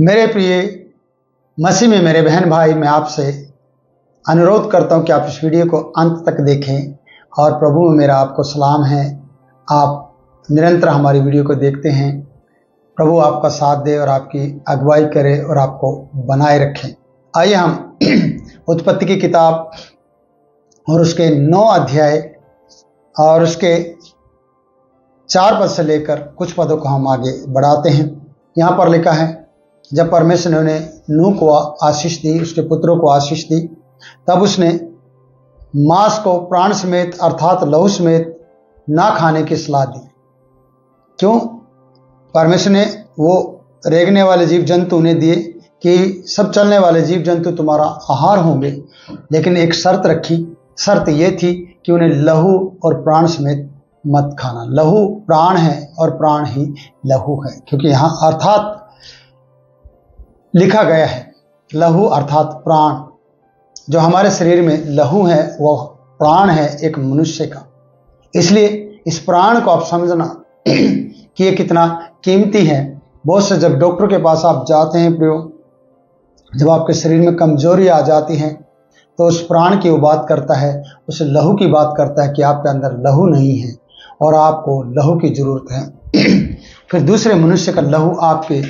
मेरे प्रिय मसीह में मेरे बहन भाई, मैं आपसे अनुरोध करता हूं कि आप इस वीडियो को अंत तक देखें। और प्रभु में मेरा आपको सलाम है। आप निरंतर हमारी वीडियो को देखते हैं। प्रभु आपका साथ दे और आपकी अगुवाई करे और आपको बनाए रखें। आइए हम उत्पत्ति की किताब और उसके 9 अध्याय और उसके 4 पद से लेकर कुछ पदों को हम आगे बढ़ाते हैं। यहाँ पर लिखा है, जब परमेश्वर ने नूह को आशीष दी, उसके पुत्रों को आशीष दी, तब उसने मांस को प्राण समेत अर्थात लहू समेत ना खाने की सलाह दी। क्यों? परमेश्वर ने वो रेंगने वाले जीव जंतु उन्हें दिए कि सब चलने वाले जीव जंतु तुम्हारा आहार होंगे, लेकिन एक शर्त रखी। शर्त ये थी कि उन्हें लहू और प्राण समेत मत खाना। लहू प्राण है और प्राण ही लहू है, क्योंकि यहाँ अर्थात लिखा गया है। लहू अर्थात प्राण। जो हमारे शरीर में लहू है वह प्राण है एक मनुष्य का। इसलिए इस प्राण को आप समझना कि ये कितना कीमती है। बहुत से जब डॉक्टर के पास आप जाते हैं प्रियो, जब आपके शरीर में कमजोरी आ जाती है तो उस प्राण की वो बात करता है, उस लहू की बात करता है कि आपके अंदर लहू नहीं है और आपको लहू की जरूरत है। फिर दूसरे मनुष्य का लहू आपके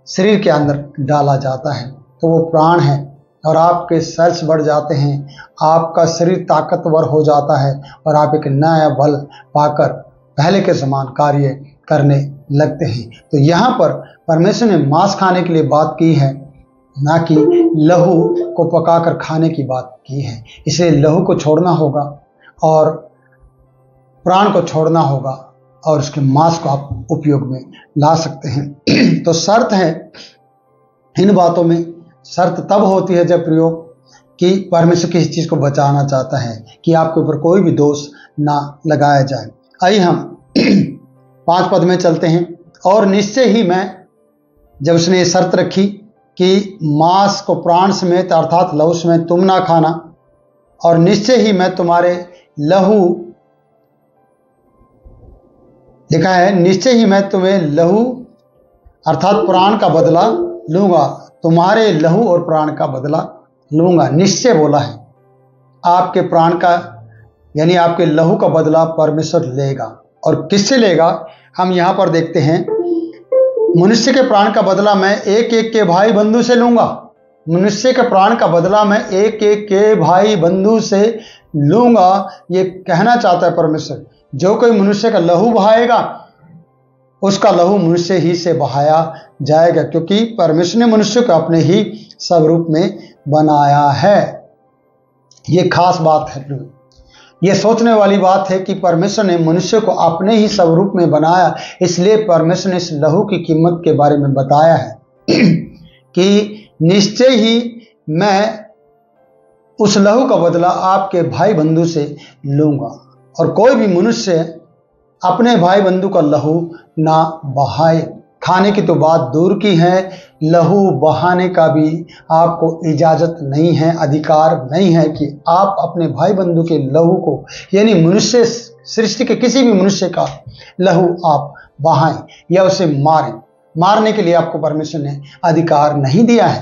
शरीर के अंदर डाला जाता है तो वो प्राण है और आपके सेल्स बढ़ जाते हैं, आपका शरीर ताकतवर हो जाता है और आप एक नया बल पाकर पहले के समान कार्य करने लगते हैं। तो यहाँ पर परमेश्वर ने मांस खाने के लिए बात की है, ना कि लहू को पकाकर खाने की बात की है। इसलिए लहू को छोड़ना होगा और प्राण को छोड़ना होगा और उसके मांस को आप उपयोग में ला सकते हैं। तो शर्त है इन बातों में। शर्त तब होती है जब प्रयोग कि परमेश्वर किसी चीज़ को बचाना चाहता है कि आपके ऊपर कोई भी दोष ना लगाया जाए। आइए हम 5 पद में चलते हैं। और निश्चय ही मैं, जब उसने ये शर्त रखी कि मांस को प्राण समेत अर्थात लहू समेत तुम ना खाना, और निश्चय ही मैं तुम्हारे लहू, लिखा है निश्चय ही मैं तुम्हें लहू अर्थात प्राण का बदला लूंगा, तुम्हारे लहू और प्राण का बदला लूंगा। निश्चय बोला है। आपके प्राण का यानी आपके लहू का बदला परमेश्वर लेगा। और किससे लेगा? हम यहां पर देखते हैं, मनुष्य के प्राण का बदला मैं एक एक के भाई बंधु से लूंगा। मनुष्य के प्राण का बदला मैं एक एक के भाई बंधु से लूंगा। ये कहना चाहता है परमेश्वर, जो कोई मनुष्य का लहू बहाएगा उसका लहू मनुष्य ही से बहाया जाएगा, क्योंकि परमेश्वर ने मनुष्य को अपने ही स्वरूप में बनाया है। ये खास बात है। ये सोचने वाली बात है कि परमेश्वर ने मनुष्य को अपने ही स्वरूप में बनाया। इसलिए परमेश्वर ने इस लहू की कीमत के बारे में बताया है कि निश्चय ही मैं उस लहू का बदला आपके भाई बंधु से लूंगा। और कोई भी मनुष्य अपने भाई बंधु का लहू ना बहाए। खाने की तो बात दूर की है, लहू बहाने का भी आपको इजाजत नहीं है, अधिकार नहीं है कि आप अपने भाई बंधु के लहू को, यानी मनुष्य सृष्टि के किसी भी मनुष्य का लहू आप बहाएं या उसे मारें। मारने के लिए आपको परमेश्वर ने अधिकार नहीं दिया है।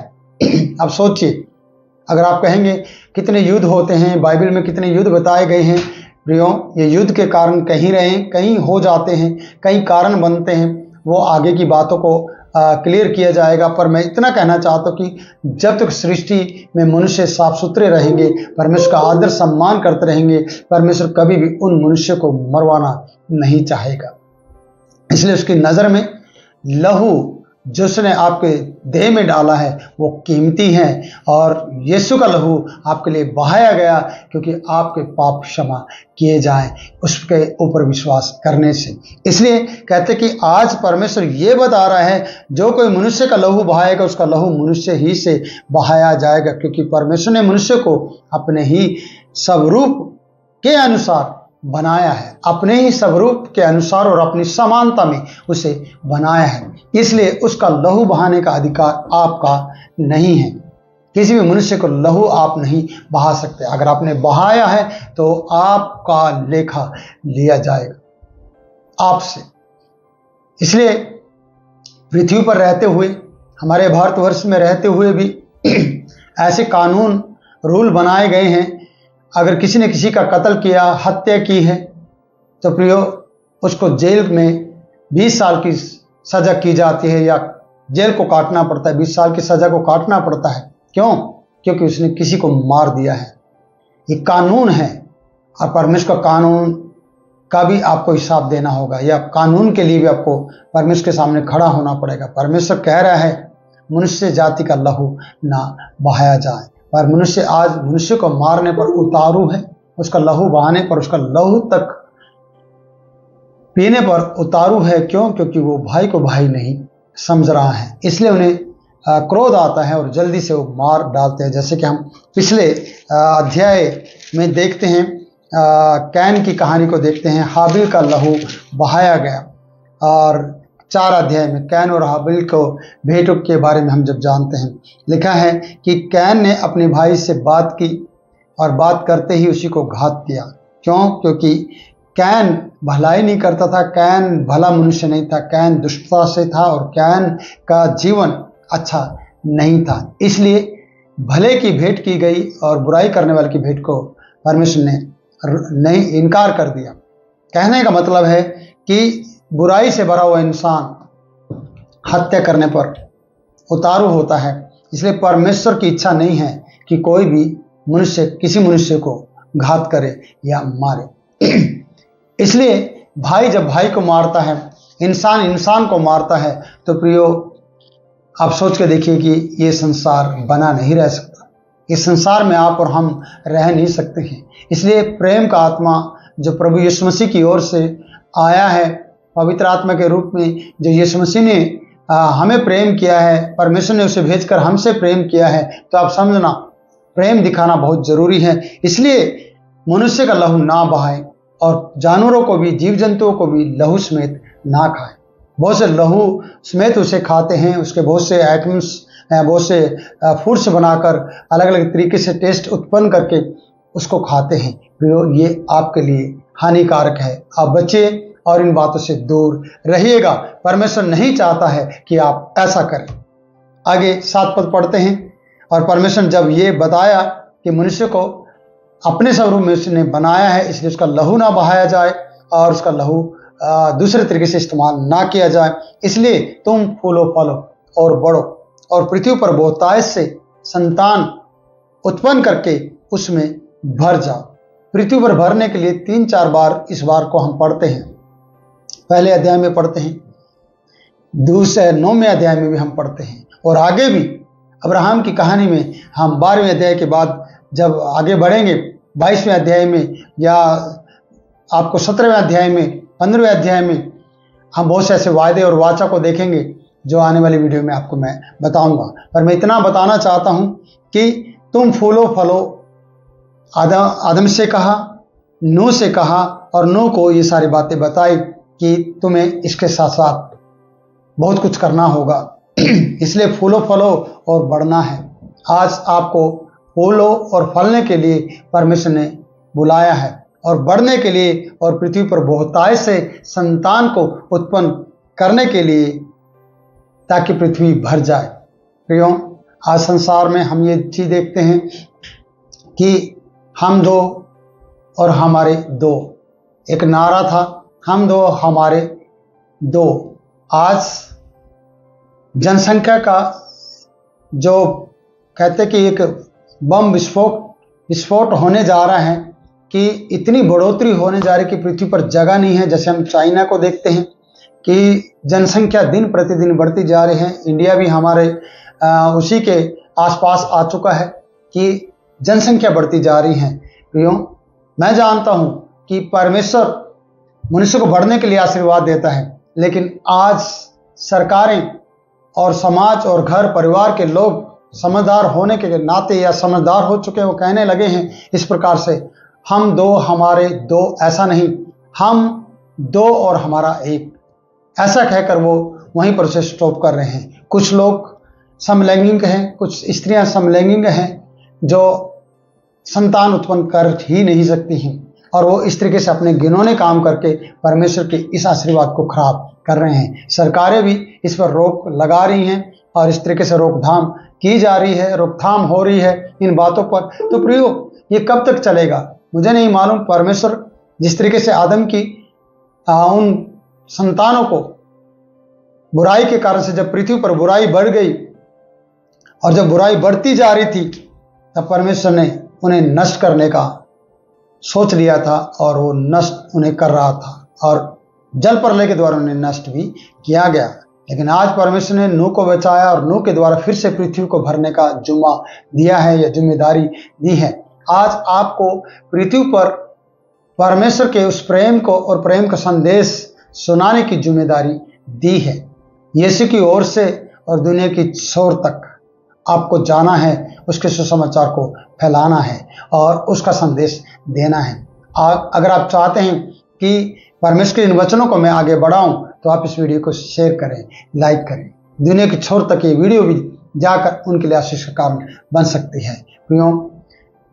अब सोचिए, अगर आप कहेंगे कितने युद्ध होते हैं, बाइबल में कितने युद्ध बताए गए हैं प्रियो, ये युद्ध के कारण कहीं रहे कहीं हो जाते हैं, कई कारण बनते हैं। वो आगे की बातों को क्लियर किया जाएगा। पर मैं इतना कहना चाहता हूँ कि जब तक सृष्टि में मनुष्य साफ सुथरे रहेंगे, परमेश्वर का आदर सम्मान करते रहेंगे, परमेश्वर कभी भी उन मनुष्य को मरवाना नहीं चाहेगा। इसलिए उसकी नज़र में लहू जो उसने आपके देह में डाला है वो कीमती है, और यीशु का लहू आपके लिए बहाया गया क्योंकि आपके पाप क्षमा किए जाएं उसके ऊपर विश्वास करने से। इसलिए कहते कि आज परमेश्वर ये बता रहा है, जो कोई मनुष्य का लहू बहाएगा उसका लहू मनुष्य ही से बहाया जाएगा, क्योंकि परमेश्वर ने मनुष्य को अपने ही स्वरूप के अनुसार बनाया है, अपने ही स्वरूप के अनुसार और अपनी समानता में उसे बनाया है। इसलिए उसका लहू बहाने का अधिकार आपका नहीं है। किसी भी मनुष्य को लहू आप नहीं बहा सकते। अगर आपने बहाया है तो आपका लेखा लिया जाएगा आपसे। इसलिए पृथ्वी पर रहते हुए हमारे भारतवर्ष में रहते हुए भी ऐसे कानून रूल बनाए गए हैं, अगर किसी ने किसी का कत्ल किया, हत्या की है, तो प्रियो उसको जेल में 20 साल की सज़ा की जाती है या जेल को काटना पड़ता है, 20 साल की सज़ा को काटना पड़ता है। क्यों? क्योंकि उसने किसी को मार दिया है। ये कानून है और परमेश्वर का कानून का भी आपको हिसाब देना होगा, या कानून के लिए भी आपको परमेश्वर के सामने खड़ा होना पड़ेगा। परमेश्वर कह रहा है मनुष्य जाति का लहू ना बहाया जाए, पर मनुष्य आज मनुष्य को मारने पर उतारू है, उसका लहू बहाने पर, उसका लहू तक पीने पर उतारू है। क्यों? क्योंकि वो भाई को भाई नहीं समझ रहा है, इसलिए उन्हें क्रोध आता है और जल्दी से वो मार डालते हैं। जैसे कि हम पिछले अध्याय में देखते हैं, कैन की कहानी को देखते हैं, हाबिल का लहू बहाया गया, और 4 अध्याय में कैन और हाबिल को भेंट के बारे में हम जब जानते हैं, लिखा है कि कैन ने अपने भाई से बात की और बात करते ही उसी को घात किया। क्यों? क्योंकि कैन भलाई नहीं करता था, कैन भला मनुष्य नहीं था, कैन दुष्टता से था और कैन का जीवन अच्छा नहीं था। इसलिए भले की भेंट की गई और बुराई करने वाले की भेंट को परमेश्वर ने नहीं इनकार कर दिया। कहने का मतलब है कि बुराई से भरा हुआ इंसान हत्या करने पर उतारू होता है। इसलिए परमेश्वर की इच्छा नहीं है कि कोई भी मनुष्य किसी मनुष्य को घात करे या मारे। इसलिए भाई जब भाई को मारता है, इंसान इंसान को मारता है, तो प्रियो आप सोच के देखिए कि ये संसार बना नहीं रह सकता। इस संसार में आप और हम रह नहीं सकते हैं। इसलिए प्रेम का आत्मा जो प्रभु यीशु मसीह की ओर से आया है, पवित्र आत्मा के रूप में जो यीशु मसीह ने हमें प्रेम किया है, परमेश्वर ने उसे भेजकर हमसे प्रेम किया है, तो आप समझना प्रेम दिखाना बहुत जरूरी है। इसलिए मनुष्य का लहू ना बहाए और जानवरों को भी, जीव जंतुओं को भी लहू समेत ना खाए। बहुत से लहू समेत उसे खाते हैं, उसके बहुत से आइटम्स, बहुत से फूड्स बनाकर अलग अलग तरीके से टेस्ट उत्पन्न करके उसको खाते हैं। ये आपके लिए हानिकारक है। आप बच्चे और इन बातों से दूर रहिएगा। परमेश्वर नहीं चाहता है कि आप ऐसा करें। आगे 7 पद पढ़ते हैं। और परमेश्वर जब ये बताया कि मनुष्य को अपने स्वरूप में उसने बनाया है, इसलिए उसका लहू ना बहाया जाए और उसका लहू दूसरे तरीके से इस्तेमाल ना किया जाए, इसलिए तुम फूलो फलो और बढ़ो और पृथ्वी पर बहुतायत से संतान उत्पन्न करके उसमें भर जाओ। पृथ्वी पर भरने के लिए 3-4 बार इस बार को हम पढ़ते हैं। पहले अध्याय में पढ़ते हैं, दूसरे 9वें अध्याय में भी हम पढ़ते हैं, और आगे भी अब्राहम की कहानी में हम 12वें अध्याय के बाद जब आगे बढ़ेंगे 22वें अध्याय में, या आपको 17वें अध्याय में, 15वें अध्याय में हम बहुत से ऐसे वायदे और वाचा को देखेंगे जो आने वाली वीडियो में आपको मैं बताऊंगा। पर मैं इतना बताना चाहता हूं कि तुम फूलो फलो। आदम से कहा, नूह से कहा, और नूह को ये सारी बातें बताई कि तुम्हें इसके साथ साथ बहुत कुछ करना होगा। इसलिए फूलो फलो और बढ़ना है। आज आपको फूलो और फलने के लिए परमेश्वर ने बुलाया है, और बढ़ने के लिए, और पृथ्वी पर बहुतायत से संतान को उत्पन्न करने के लिए, ताकि पृथ्वी भर जाए। प्रियो, आज संसार में हम ये चीज देखते हैं कि हम दो और हमारे दो, एक नारा था, हम दो हमारे दो। आज जनसंख्या का जो कहते कि एक बम विस्फोट होने जा रहा है, कि इतनी बढ़ोतरी होने जा रही कि पृथ्वी पर जगह नहीं है। जैसे हम चाइना को देखते हैं कि जनसंख्या दिन प्रतिदिन बढ़ती जा रही है। इंडिया भी हमारे उसी के आसपास आ चुका है कि जनसंख्या बढ़ती जा रही है। प्रियो, मैं जानता हूं कि परमेश्वर मनुष्य को बढ़ने के लिए आशीर्वाद देता है, लेकिन आज सरकारें और समाज और घर परिवार के लोग समझदार होने के नाते या समझदार हो चुके हैं, वो कहने लगे हैं इस प्रकार से, हम दो हमारे दो, ऐसा नहीं, हम दो और हमारा एक, ऐसा कहकर वो वहीं पर उसे स्टॉप कर रहे हैं। कुछ लोग समलैंगिक हैं, कुछ स्त्रियां समलैंगिक हैं जो संतान उत्पन्न कर ही नहीं सकती हैं, और वो इस तरीके से अपने घिनौने काम करके परमेश्वर के इस आशीर्वाद को खराब कर रहे हैं। सरकारें भी इस पर रोक लगा रही हैं और इस तरीके से रोकथाम की जा रही है, रोकथाम हो रही है इन बातों पर, तो प्रियो ये कब तक चलेगा मुझे नहीं मालूम। परमेश्वर जिस तरीके से आदम की उन संतानों को बुराई के कारण से, जब पृथ्वी पर बुराई बढ़ गई और जब बुराई बढ़ती जा रही थी, तब परमेश्वर ने उन्हें नष्ट करने का सोच लिया था और वो नष्ट उन्हें कर रहा था और जल प्रलय के द्वारा उन्हें नष्ट भी किया गया। लेकिन आज परमेश्वर ने नूह को बचाया और नूह के द्वारा फिर से पृथ्वी को भरने का जुम्मा दिया है या जिम्मेदारी दी है। आज आपको पृथ्वी पर परमेश्वर के उस प्रेम को और प्रेम का संदेश सुनाने की जिम्मेदारी दी है। यीशु की ओर से और दुनिया की छोर तक आपको जाना है, उसके सुसमाचार को फैलाना है और उसका संदेश देना है। अगर आप चाहते हैं कि परमेश्वर के इन वचनों को मैं आगे बढ़ाऊं, तो आप इस वीडियो को शेयर करें, लाइक करें। दुनिया की छोर तक ये वीडियो भी जाकर उनके लिए आशीष का कारण बन सकती है। क्यों?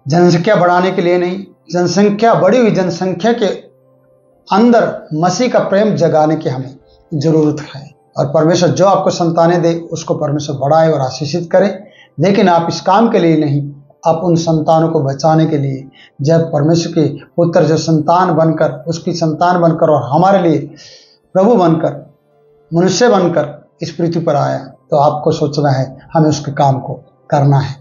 जनसंख्या बढ़ाने के लिए नहीं, जनसंख्या बढ़ी हुई जनसंख्या के अंदर मसीह का प्रेम जगाने की हमें जरूरत है। और परमेश्वर जो आपको संतानें दे उसको परमेश्वर बढ़ाए और आशीषित करे। लेकिन आप इस काम के लिए नहीं, आप उन संतानों को बचाने के लिए, जब परमेश्वर के पुत्र जो संतान बनकर, उसकी संतान बनकर और हमारे लिए प्रभु बनकर, मनुष्य बनकर इस पृथ्वी पर आया, तो आपको सोचना है हमें उसके काम को करना है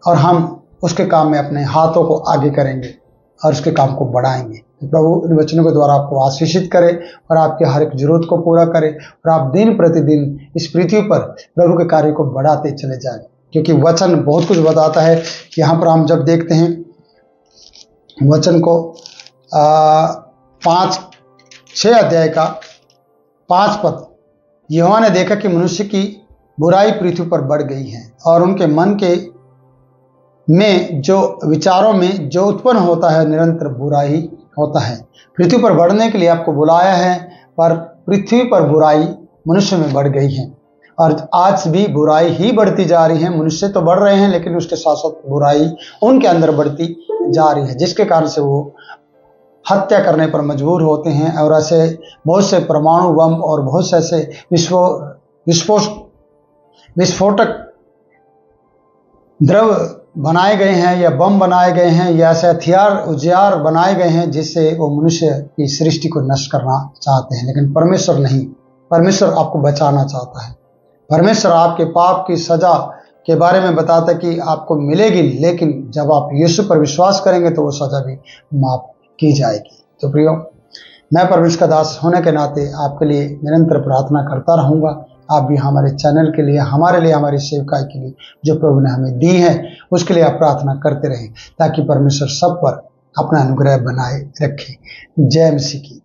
और हम उसके काम में अपने हाथों को आगे करेंगे और उसके काम को बढ़ाएंगे। तो प्रभु इन वचनों के द्वारा आपको आशीषित करे और आपके हर एक जरूरत को पूरा करे और आप दिन प्रतिदिन इस पृथ्वी पर प्रभु के कार्य को बढ़ाते चले जाएं। क्योंकि वचन बहुत कुछ बताता है। यहाँ पर हम जब देखते हैं वचन को 5-6 अध्याय का 5 पद, यहोवा ने देखा कि मनुष्य की बुराई पृथ्वी पर बढ़ गई है और उनके मन के में जो विचारों में जो उत्पन्न होता है निरंतर बुराई होता है। पृथ्वी पर बढ़ने के लिए आपको बुलाया है, पर पृथ्वी पर बुराई मनुष्य में बढ़ गई है और आज भी बुराई ही बढ़ती जा रही है। मनुष्य तो बढ़ रहे हैं लेकिन उसके साथ साथ बुराई उनके अंदर बढ़ती जा रही है, जिसके कारण से वो हत्या करने पर मजबूर होते हैं और ऐसे बहुत से परमाणु बम और बहुत से ऐसे विस्फोटक द्रव बनाए गए हैं या बम बनाए गए हैं या ऐसे हथियार औजार बनाए गए हैं जिससे वो मनुष्य की सृष्टि को नष्ट करना चाहते हैं। लेकिन परमेश्वर नहीं, परमेश्वर आपको बचाना चाहता है। परमेश्वर आपके पाप की सजा के बारे में बताता है कि आपको मिलेगी, लेकिन जब आप यीशु पर विश्वास करेंगे तो वो सजा भी माफ की जाएगी। तो प्रियो, मैं परमेश्वर का दास होने के नाते आपके लिए निरंतर प्रार्थना करता रहूँगा। आप भी हमारे चैनल के लिए, हमारे लिए, हमारी सेवकाई के लिए जो प्रभु ने हमें दी है उसके लिए आप प्रार्थना करते रहें, ताकि परमेश्वर सब पर अपना अनुग्रह बनाए रखे। जय मसीह की।